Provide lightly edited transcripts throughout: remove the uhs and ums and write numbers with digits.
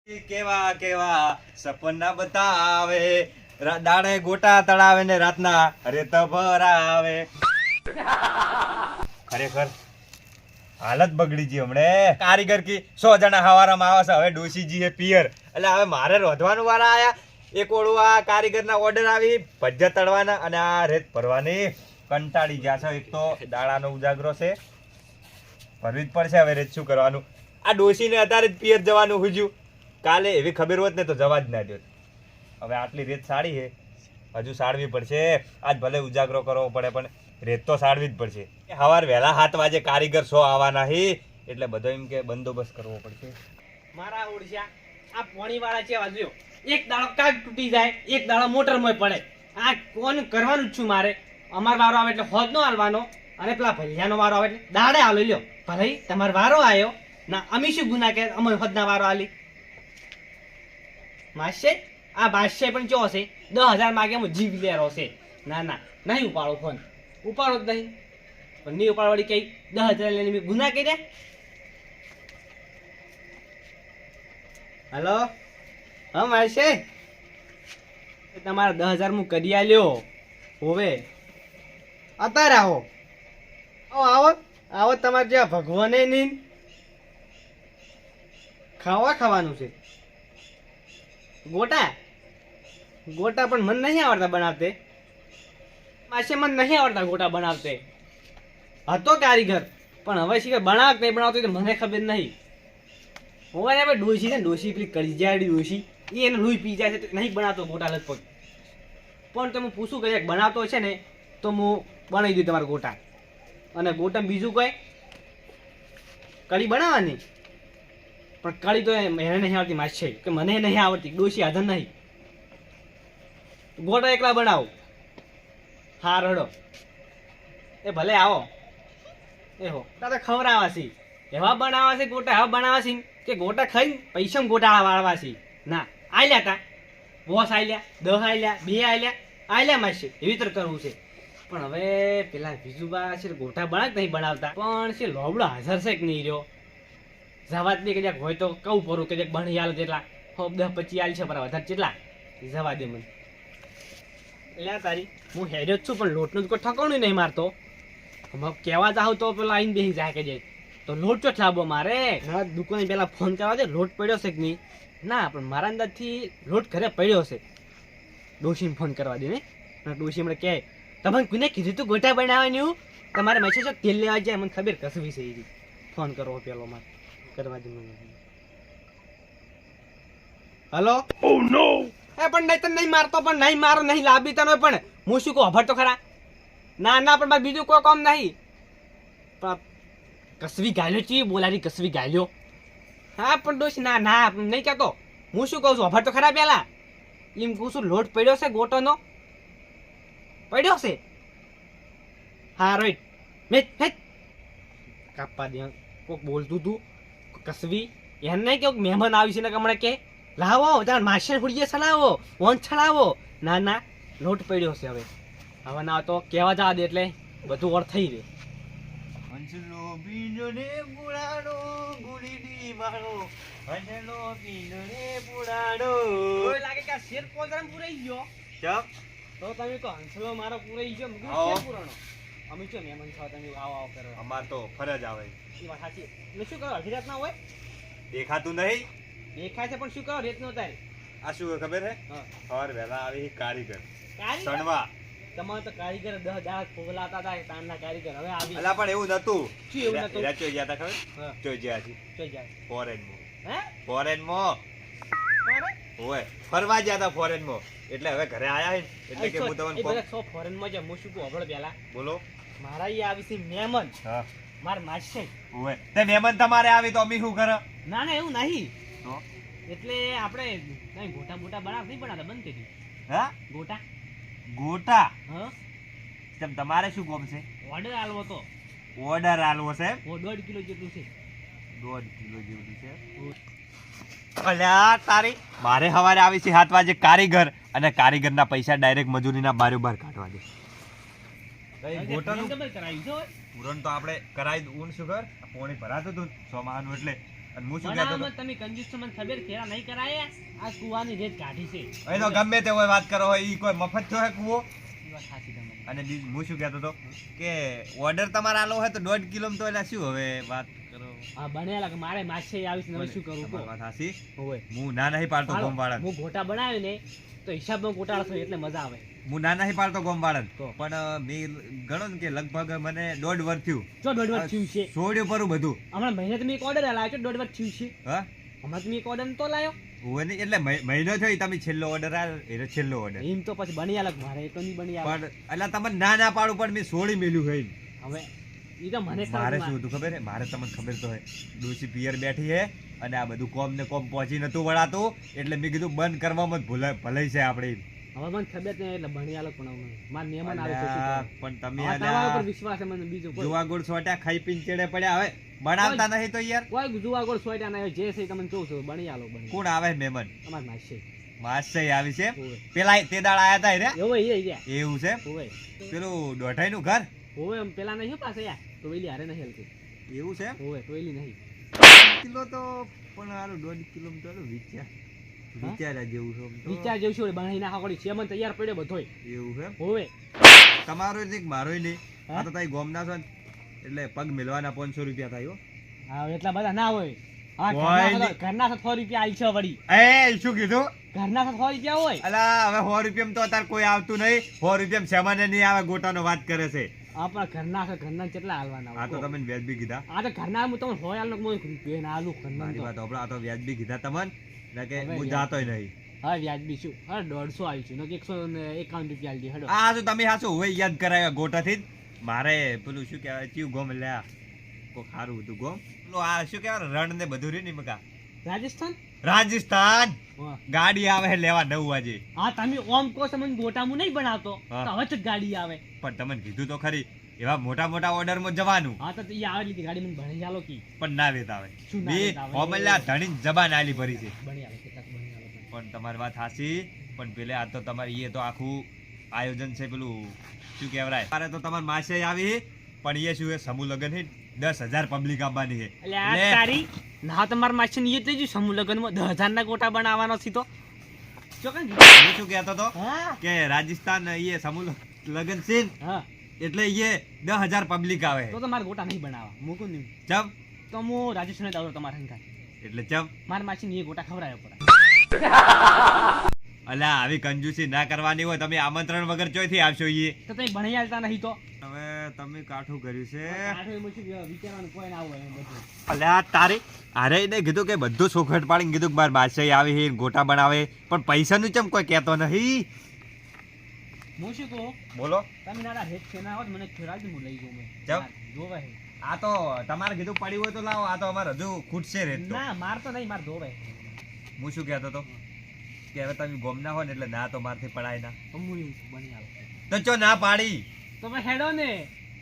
કેવા કેવા સપના બતાવે દાડે ગોટા તળાવે ને રાતના રેત ભરાવે. ખરેખર હાલત બગડી ગઈ હમણે. કારીગર કી 100 જણા હવારામાં આવે છે, હવે ડોશીજી હે પિયર એટલે હવે મારે રોધવાનું વાળા આયા. એક ઓળું આ કારીગરના ઓર્ડર આવી ભજ્જા તળવાના અને આ રેત ભરવાની. કંટાળી ગયા છે. એક તો દાડાનો ઉજાગરો છે, ભરવી જ પડશે. હવે રેત શું કરવાનું? આ ડોશીને અત્યારે જ પિયર જવાનું હુજ્યું. કાલે એવી ખબર હોત ને તો જવા જ ના દો. હવે આટલી રેત સાડી છે, હજુ સાડવી પડશે. આજ ભલે ઉજાગરો કરવો પડે પણ રેત તો સાડવી જ પડશે. સવાર વહેલા 7 વાગે કારીગર 100 આવવાના હી એટલે બધો એમ કે બંદોબસ્ત કરવો પડશે. મારા ઓડિશા આ પોણી વાળા છે વાજ્યો એક દાડો કાગ તૂટી જાય, એક દાડો મોટરમાં પડે. આ કોણ કરવાનું જ છું મારે. અમાર વારો આવે એટલે હોદ નો હાલવાનો અને પેલા ભૈયાનો વારો આવે એટલે દાડે હાલો લ્યો. ભલે તમારો વારો આવ્યો ના, અમે શું ગુના કે અમે હોદના વારો હાલી. માસે આ બાદશાહ પણ ચો હશે 10,000 માગે હું જીવ લેરો છે. ના ના નહીં ઉપાડો ફોન, ઉપાડો જ નહીં. પણ નહીં ઉપાડવાળી કઈ 10,000 લઈને મેં ગુના કર્યા. હલો હા માસે તમારા 10,000 હું કરી આલ્યો હોવે. અત્યારે આવો આવો આવો. તમારે જ્યાં ભગવાને નહીં ખાવાનું છે. ગોટા ગોટા પણ મને નહીં આવડતા બનાવતે. માસે મને નહીં આવડતા ગોટા બનાવતે. હતો કારીગર પણ હવે શીખર બનાવત નહીં બનાવતો તો મને ખબર નહીં. હવે આપણે ડોશી છે ને, ડોશી પેલી કળિયાળી ડોશી એ એને લોહી પી જાય છે તો નહીં બનાવતો ગોટા લગભગ. પણ તમે પૂછું કે બનાવતો છે ને તો હું બનાવી દઉં તમારા ગોટા. અને ગોટા બીજું કોઈ કઢી બનાવવાની પણ કઢી તો એને નહીં આવડતી માસે કે મને નહીં આવડતી. ડોશી હાજર નહીં. ગોટા એકલા બનાવો. હા રડો એ ભલે આવો. એ હો તારે ખવડાવા છે એવા બનાવવા છે ગોટા, એવા બનાવવા છે કે ગોટા ખાઈને પૈસા ગોટાળા વાળવા છે. ના આલ્યા તા બોસ આલ્યા, 10 આલ્યા, 2 આલ્યા માસે એવી રીતે કરવું છે. પણ હવે પેલા બીજુબા છે ગોટા બનાવ નહીં બનાવતા પણ છે લોબડો હાજર છે કે નહીં રહ્યો. જવા દે કે જ્યાં હોય તો કહું પરું કે જ્યાં બની આલ જેટલા 10-25 આલ છે પર વધારે કેટલા જવા દે મને. એટલે તારી હું હેર્યો જ છું પણ લોટનું જ કોઈ ઠકાણું નહીં મારતો. કહેવા જાવ તો પેલા આવીને બેસી જાય કે જાય તો લોટ ચો લાવો મારે. ના દુકાને પેલા ફોન કરવા દે લોટ પડ્યો છે કે નહીં. ના પણ મારા અંદાજથી લોટ ઘરે પડ્યો છે. ડોશીને ફોન કરવા દે ને. ડોશી મને કહે તમે કોને કીધું તું ગોટા બનાવવાનું? તમારે મેસેજ તેલ લેવા જાય મને ખબર કસવી છે એ. ફોન કરવો પેલો મારે કરવા દે મને. હલો ઓ નો એ પણ નહીં તને નહીં મારતો પણ નહીં મારો નહીં લાભી તને પણ હું શું કહું અભર તો ખરા. ના ના પણ બીજું કોઈ કામ નહીં. પણ કસવી ગાલ્યો ચી બોલારી કસવી ગાલ્યો. હા પણ દોષ ના ના નહીં કહેતો. હું શું કહું છું અભર તો ખરા પેલા. એમ કહું છું લોટ પડ્યો છે ગોટોનો પડ્યો છે. હા રાઈટ મેં કાપવા દે. કોક બોલતું તું કસવી એને નહીં કેવું મહેમાન આવી છે ને હમણાં કે લાવો ત્યાં માસ્ટર ફૂડીએ છલાવો વન છલાવો. ના ના લોટ પડ્યો છે. હવે ના તો કહેવા જવા દે એટલે બધું ઓર થઈ રહે. હંસલો પીંડો ને પુરાણો ગુડીની માળો, હંસલો પીંડો ને પુરાણો. ઓય લાગે કે આ શેર પોદરામ પૂરાઈ ગયો. ચમ તો તમે તો હંસલો મારો પૂરાઈ ગયો મગર આવો. શેર પુરાણો. અમે શું મહેમાન છો તમે આવો કરો. અમાર તો ફરજ આવે. એ વાત સાચી. ને શું કરો અડધી રાત ના હોય દેખાતું નહીં. દેખાય છે પણ શું કરો રેત નો તારે. આ શું ખબર હે? હા સવાર વહેલા આવી કારીગર કારીગર સણવા. તમારે તો કારીગર 10 દાડા ફોગલાતા હતા તારના કારીગર હવે આવી. અલા પણ એવું નતું. શું એવું નતું? હીરા ચોઈ ગયા તા ખબર? હા ચોઈ ગયા છે જોઈ જાય. ફોરેનમાં. હે ફોરેનમાં મારે ઓય ફરવા ગયા તા ફોરેનમાં. એટલે હવે ઘરે આયા હે એટલે કે હું તમને એ બધા સો ફોરેન માં જ હું શું કહું હબળ પેલા બોલો. મારા ઈ આવી છે મહેમાન હા માર માસે. ઓય તે મહેમાન તમારે આવી તો અમે શું કરે? ના ના એવું નહીં. તો એટલે આપણે કઈ ગોટા બોટા બનાવ નહીં બનાવતા બંધ કરી હા ગોટા. ગોટા હા તેમ તમારે શું કામ છે? ઓર્ડર આલવો તો ઓર્ડર આલવો છે? 1.5 કિલો જેટલું છે. 1.5 કિલો જેવું છે. અલ્યા તારી મારે સવારે આવી છે 7 વાગે કારીગર અને કારીગરના પૈસા ડાયરેક્ટ મજૂરીના બારોબાર કાઢવા દે. ગોટાનું ડબલ કરાવી છે. પૂરણ તો આપણે કરાવી ઊન શું કર પોણી ભરાતું હતું 100 માનું એટલે અને હું શું કહેતો હતો? બનાવવામાં તમે કંજૂસ છો, મને ખબર ફેરા નહીં કરાયા. આ કુવાની રેત કાઢી છે. અહીં તો ગમે તે હોય વાત કરો હોય, ઈ કોઈ મફત તો હે કૂવો. ઈ વાત સાચી તમારી. અને બીજું હું શું કહેતો હતો કે ઓર્ડર તમારે આલો હોય તો 1.5 કિલો તો એટલે શું હવે વાત કરો. હા બનેલા કે મારે માછે આવીશ ને હવે શું કરું કહો. તમારી વાત સાચી. હોય હું ના નહીં પાડતો હાલો, ગોમવાળા, હું ગોટા બનાવે ને તો હિસાબમાં ગોટાળો થાય એટલે મજા આવે. હું ના નહીં પાડતો ગોમવાળા, તો. પણ મેં ગણો ને કે લગભગ મને 1.5 વર્ષ થયું જો દોઢ વર્ષ થયું છે. છોડ્યું પરું બધું. હમણાં મહિને તમે એક ઓર્ડર લાવ્યો છો, દોઢ વર્ષ થયું છે. હા હમણાં તમે એક ઓર્ડર તો લાવ્યો. હોય નહીં એટલે મહિનો થયો ઈ તમે છેલ્લો ઓર્ડર આવ્યો એટલે છેલ્લો ઓર્ડર. એમ તો પછી બની અલગ મારે તો નહીં બની આવે. પણ એટલે તમને ના પાડું પણ મેં છોડી મેલ્યું હોય. હવે ઈ તો મને મારે ખબર શું હતું ખબર હે? મારે તમને ખબર તો હે ડોશી પિયર બેઠી હે અને આ બધું કોમ ને કોમ પહોંચી નતું વળાતું એટલે મેં કીધું બંધ કરવામાં જ ભલાઈ છે આપણે. હવે મને ખબર જ નહીં એટલે બની અલગ પણ મારા મહેમાન આવે છે શું અલ્યા, કરું? પણ તમે હવે તમારા ઉપર આલ્યા વિશ્વાસ છે મને બીજું કોઈ જુવા ગોળ સોટ્યા ખાઈ પીને ચેડે પડ્યા હવે બનાવતા નહીં તો યાર કોઈ જુવાગોળ સોયટા ના જે છે તમને જોઉં છું બની આલો બની કોણ આવે મહેમાન? અમાર નાશે માસે આવી છે હોવે પેલા તે દાડ આયા તા રે હોવે એ રહ્યા એવું છે. હોવે પેલું દોઢાઈ નું ઘર હોવે એમ પેલા નહીં પાસે યાર તો વેલી હારે નહીં હલતી એવું છે. હોવે તો વેલી નહીં કિલો તો પણ હારું 1.5 કિલો તો હારું વિચાર્યા જેવું છે આમ તો. વિચાર જેવું છે બનાવી નાખા કરી છે મને તૈયાર પડ્યો બધોય એવું છે. હોવે તમારો જ એક મારોય નહીં. હા? આ તો તારી ગોમના છો ને એટલે પગ મિલવાના 500 રૂપિયા થાય હો. હા એટલા બધા ના હોય હા કોઈ ઘરના 100 રૂપિયા આલ છે વળી એ શું કીધું? ઘરના 100 રૂપિયા હોય અલા હવે 100 રૂપિયામાં તો અત્યારે કોઈ આવતું નહીં. 100 રૂપિયામાં સામાન્ય નહીં આવે, ગોટાનો વાત કરે છે. આ પણ ઘરના છે ઘરના કેટલા હાલવાના આ તો તમે વ્યાજબી કીધા. આ તો ઘરના હું તમને હોય હાલનો કોઈ રૂપિયા ના આલું ઘરના મારી તો વાત હોભળો, આ તો વ્યાજબી કીધા તમને ને કે હવે હું વ્યાજ- જાતોય નહીં. હા વ્યાજબી શું હા 150 આવી છે નકે 151 રૂપિયા આલજે હેડો આ તો તમે હાચું હોય યાદ કરાવ્યા ગોટાથી જ. મારે પેલું શું કહેવાય ચીવ ગોમ લ્યા કોક સારું હતું ગોમ. પેલું આ શું કહેવાય રણ ને બધું રહ્યું ને મકા રાજસ્થાન રાજસ્થાન હા ગાડી આવે છે લેવા 9 વાગે. હા તમે ઓમ કહો છો મને ગોટામું નહીં બનાવતો હા. તો હવે જ ગાડી આવે પણ તમને કીધું તો ખરી એવા મોટા મોટા ઓર્ડર માં જવાનું હા તો ઈ આવે એટલે ગાડી મને ભણી આલો કી પણ ના વેત આવે. શું ના બે વેત આવે? હોમલ્યા ધણી જબાન આલી ભરી છે. ભણી આલો કેટલાક ભણી આલો પણ. પણ તમારી વાત હાચી, પણ પેલે આ તો તમારી એ તો આખું આયોજન છે પેલું શું કહેવાય. મારે તો તમારી માસે આવી પણ એ શું એ સમૂહ લગન છે 10,000 પબ્લિક આવવાની છે. એટલે આ તારી ના તમાર માછે ની એટલે જ સમૂહ લગનમાં 10,000 ના ગોટા બનાવવાનો છે તો જો કઈ હું શું કહેતો તો હા કે રાજસ્થાન એ સમૂહ લગન છે ને, હા એટલે એ 10,000 પબ્લિક આવે તો તમારે ગોટા નહીં બનાવવા મૂકું નહીં ચમ તો હું રાજસ્થાન જ આવું તમારા હંગાત એટલે ચમ મારા માછી ની ગોટા ખવડાવ્યો પડે અલા આવી કંજૂસી ના કરવાની હોય. તમે આમંત્રણ વગર ચોયથી આવશો ઈ. તો તમે ભણી આલતા નહીં તો હવે તમે કાઠું કર્યું છે. આઠે એમાં શું વિચારવાનું કોઈ ના હોય એમ બધું અલ્યા તારી અરે એને કીધું કે બધું સોખટ પાડીને કીધું કે માર બાદશાહી આવી છે ગોટા બનાવે પણ પૈસાનું ચમ કોઈ કહેતો નહીં. હું શું કહું બોલો. તમે નાના હેત છે ના હોત મને ખેરાડી હું લઈ જાઉં મેં જાવ. જોવે હે આ તો તમારે કીધું પડ્યું હોય તો લાવો. આ તો અમારે હજુ ખૂટશે રેત તો. ના માર તો નહીં માર ધોવે હું શું કહેતો તો કે હવે તમે ગોમના હોય ને એટલે ના તો મારથી પડાય ના. તો હું એવું છું, બની આલો તો ચો ના પાડી તો ભાઈ હેડો ને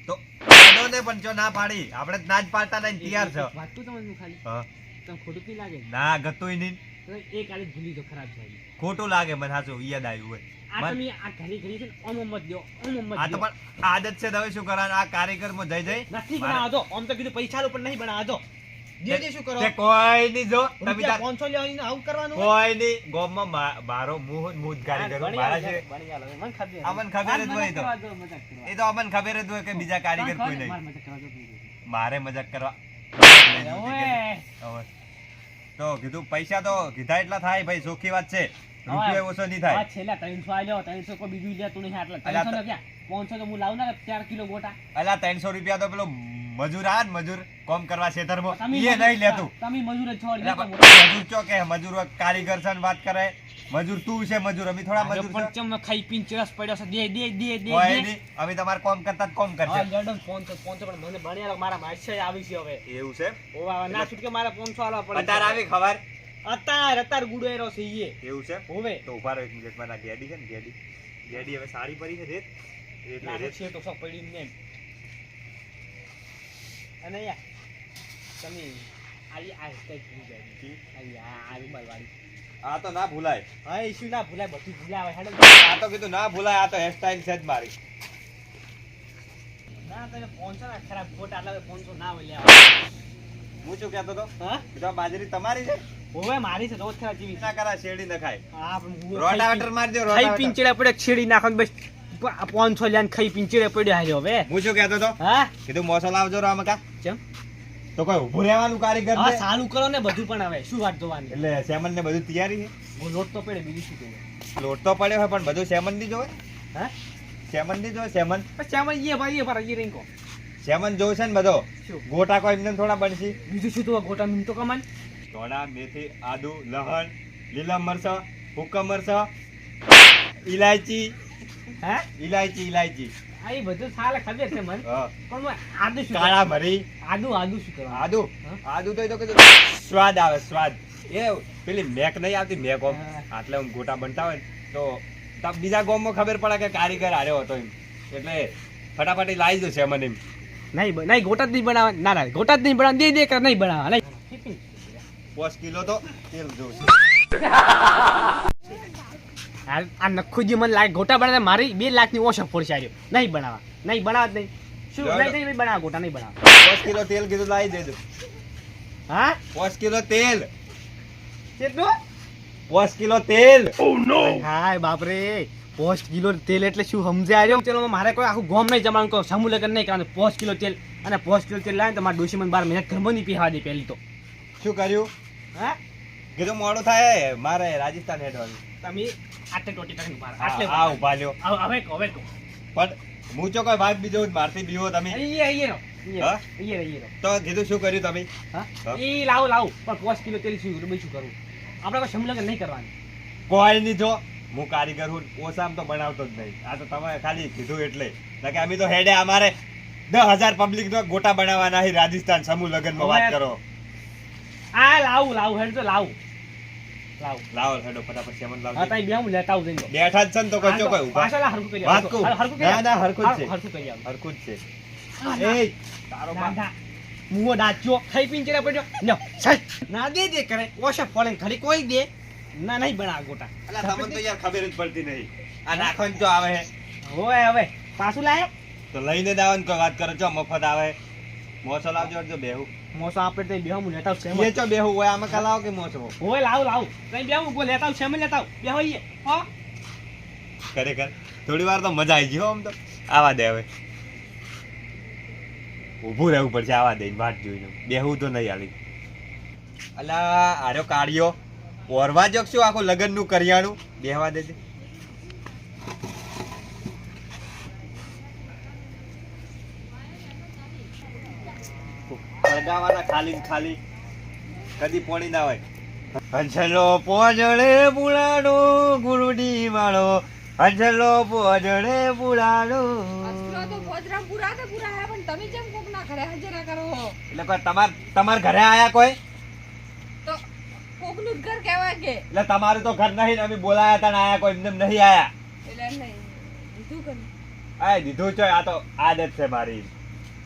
તો પાડો ને પણ ચો ના પાડી આપણે જ ના જ પાડતા નહીં તૈયાર છે. વાંચતું તમને ખાલી હા તમને ખોટું નહીં લાગે ના ગતુંય નહીં. તો એ કાલે ભૂલી તો ખરાબ થાય ખોટું લાગે મને સાચું યાદ આવ્યું હોય. આ તમે આ ઘડી ઘડી છે ને ઓમ ઓમ મત દો ઓમ ઓમ આ મત તો દો પણ આદત છે. હવે શું કરવાનું આ કાર્યક્રમમાં જઈ જઈ નથી બનાવવા દો આમ તો કીધું પૈસા લો પણ નહીં બનાવવા દો જે શું કરો તે કોઈ નહીં જો તમે રૂપિયા તાર- 500 લેવાની ને આવું કરવાનું હોય? કોઈ નહીં ગોમમાં મારો મુહ જ કારીગર હું. મારા છે બની આલો, મને ખબર અમને ખબર જ હોય તો. મજાક કરવા દો, મજાક કરવા. એ તો અમને ખબર જ હોય કે બીજા કારીગર કોઈ મારે નહીં. મજાક કરવા દો, please. મારે મજાક કરવા ઓએ. હવે તો કીધું પૈસા તો કીધા એટલા થાય ભાઈ ચોખ્ખી વાત છે. રૂપિયો ઓછો નહીં થાય. આ છેલ્લા 300 આલ્યો 300 કોઈ બીજું લેતું નહીં આટલા અલા, 300 ને ક્યાં 500 તો હું લાવું ને 4 કિલો ગોટા અલા 300 રૂપિયા તો પેલો મજૂર આ ને મજૂર કોમ કરવા ખેતરમાં તમે એ મજૂર- નહીં લેતું. તમે મજૂર જ છો એટલે એટલે મજૂર ચો કે મજૂર કારીગર છે ને વાત કરે. મજૂર તું છે મજૂર અમે થોડા મજૂર પણ છે. ચમ ખાઈ પીને ચરસ પડ્યો છે દે દે દે દે કોઈ દે નહીં. અમે તમારે કોમ કરતા જ કોમ કરશે. હા લેડો 500 પણ મને ભણ્યા મારા માછે આવી છે હવે એવું છે. ઓવા ના છૂટકે મારે 500 આલવા પડે અત્યારે આવી ખબર અત્યારે ગુડેરો છે ઈએ એવું છે. હોવે તો ઉભા રહો એક મિનિટ. મારા ગેડી છે ને ગેડી ગેડી હવે સારી પડી છે રેત એટલે ના રેત છે તો સબ પડી ને અને યાર તમે આલી આ કઈ ભૂલી જાય આલી આ રૂમાલ વાળી આ તો ના ભૂલાય. હા ઈશ્યુ ના ભૂલાય બધું ભૂલાવે હેડો આ તો કીધું ના ભૂલાય. આ તો હેરસ્ટાઈલ છે જ મારી. ના તમે 500 ના ખરાબ ખોટા આટલા 500 ના હોય લેવા હું શું કહેતો હતો હા કીધું આ બાજરી તમારી છે ઓવે મારી છે રોજ થવા જેવી ના કરા શેરડી ન ખાય હા પણ હું રોટાવેટર મારજો ખાઈ રોટાવેટર પિંચડે પડે છેડી નાખો બસ 500 લ્યાન ખાઈ પિંચડે પડ્યો હાલ્યો હવે હું શું કહેતો હતો હા કીધું મોસો લાવજો રો મકા ચમ તો કોઈ ઊભું રહેવાનું કારીગર હા ને સારું કરો ને બધું પણ હવે શું વાત જોવાની એટલે સેમન ને બધું તૈયારી છે હું લોટ તો પડે બીજું શું કહું લોટ તો પડ્યો હોય પણ બધું સેમન ની જોવે હા સેમન ની જોવે સેમન પછી આમાં ઈએ ભાઈ ઈએ પર ઈએ રીંકો સેમન જોશે ને બધો શું ગોટા કોઈ એમને થોડા બનશે બીજું શું તો ગોટા મીન તો કમાન ધોળા મેથી આદુ લહણ લીલા મરચા હુક્કા મરચા ઇલાયચી હે ઇલાયચી આ એ બધું સાલે ખબર છે મને હા પણ હું આદુ શું કાળા મરી આદુ શું કરવાનું આદુ તો કીધું સ્વાદ આવે સ્વાદ એ પેલી મેક નહીં આવતી મેક ઓમ હા. આટલે હું ગોટા બનતા હોય ને તો તમ બીજા ગામમાં ખબર પડે કે કારીગર હાર્યો હતો એમ એટલે ફટાફટ લાવી દો છે મને એમ નહીં ગોટા જ નહીં બનાવવા ના ગોટા જ નહીં બનાવવા દે કર નહીં બનાવવા નહીં 5 કિલો તો તેલ જોશે આ નખુજી મને લાગે ગોટા બનાવે મારી 2 લાખની ઓછો પડશે આર્યો નહીં બનાવવા જ નહીં શું નહીં બનાવવા ગોટા નહીં બનાવવા 5 કિલો તેલ કીધું લાવી દેજો હા 5 કિલો તેલ કેટલું 5 કિલો તેલ હાય બાપરે 5 કિલો તેલ એટલે શું સમજે આર્યો ચલો મારે કોઈ આખું ગોમ નહીં જમાનું કહો સમૂહ લગન નહીં કરવાનું 5 કિલો તેલ અને 5 કિલો તેલ લાવે તો મારા ડોશી મને 12 મહિના ઘરમાં નહીં પીવા દે પહેલી તો શું કર્યું હા કીધું મોડું થાય મારે રાજસ્થાન હેઠવાનું તમે આટલે ટોટી કરીને માર આ ઉભા લ્યો હવે કહો પણ હું ચો કોઈ ભાગ બીજો મારથી બીવો તમે અહીંયા હા? અહીંયા તો કીધું શું કર્યું તમે હા હા? ઈ લાવ પણ 5 કિલો તેલ શું બીજું કરવું આપણે કોઈ સમૂહ લગન નહીં કરવાનું કોઈ નહીં જો હું કારીગર હું ઓછામાં તો બનાવતો જ નહીં આ તો તમે ખાલી કીધું એટલે કે અમે તો હેડે અમારે 10,000 પબ્લિક નો ગોટા બનાવવાના છે રાજસ્થાન સમૂહ લગન માં વાત કરો આ લાવ હેડ તો લાવ લાવો હેડો ફટાફટ સેમન હા લાવજો તઈ બે હું લેતા આવું જઈને બેઠા જ છે ને તો કચો કોઈ ઉભા પાછળ હરકું કરી વાત કહું. ના, ના, હરખું જ છે. હરકું કરી આવું હરખું જ છે ના, એ તારો બાપ ના મુઓ ડાચ્યો ખાઈ પિંચરે પડ્યો નો સાઈ ના દે કરે ઓછા ફોલે ઘડી કોઈ દે ના નહીં બના ગોટા અલા તમને તો યાર ખબર જ પડતી નહીં આ નાખવાનું જો આવે હે હોય હવે પાછું લાયો તો લઈને જ આવે ને કોઈ વાત કરો છો મફત આવે મોસો લાવજો જો બેહુ મોસો આપણે તઈ બે હું લેતા આવું એ ચો બેહુ હોય આમાં કલાવો કે મોસો હોય લાવ તઈ બે હું લેતા આવું સેમ લેતા આવું બે હોઈએ હો ખરેખર થોડી વાર તો મજા આવી ગઈ હો આમ તો આવા દે હવે ઊભું રહેવું પડશે આવા દે વાટ જોઈને બેહું તો નહીં આલી અલા આર્યો કાઢ્યો ઓરવા જો શું આખું લગનનું કરિયાણું બેહવા દેજે સળગાવાના ખાલી ને ખાલી કદી પોણી ના હોય હંસલો પોજળે પુરાણો ગુરુડી વાળો હંસલો પોજળે પુરાણો અસલો તો ભોજરા પૂરા હે પણ તમે કેમ કોક ના ઘરે હાજરા કરો એટલે કોઈ તમાર ઘરે આયા કોઈ તો કોકનું જ ઘર કહેવાય કે એટલે તમારું તો ઘર નહીં ને અમે બોલાયા તા ને આયા કોઈ એમને નહીં આયા એટલે નહીં બીજું કરી આ દીધું છે આ તો આદત છે મારી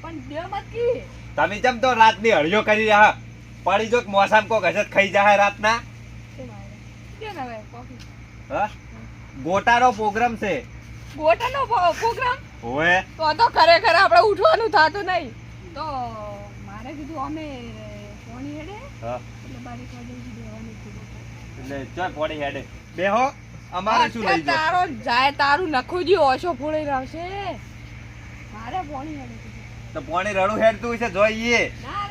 પણ બે મત કી તમે જેમ તો રાતની હળિયો કરી રહ્યા પડી જો મોસમ કોક હજત ખાઈ જાય રાતના કેમ આવે કે ના ભાઈ કોફી હા ગોટાનો પ્રોગ્રામ છે ગોટાનો પ્રોગ્રામ ઓએ તો ખરેખર આપણે ઉઠવાનું થાતું નહીં તો મારે કીધું અમે પોણી હેડે હા એટલે બારીક વાગે દેવાની કીધું એટલે ચાલ પોડી હેડે બેહો અમારે શું લઈ જાવ તારો જાય તારું નખુજી ઓછો ફોડી રહેશે મારે પોણી હેડે કીધું તો પોણી રડું હેડતું છે જોઈએ ના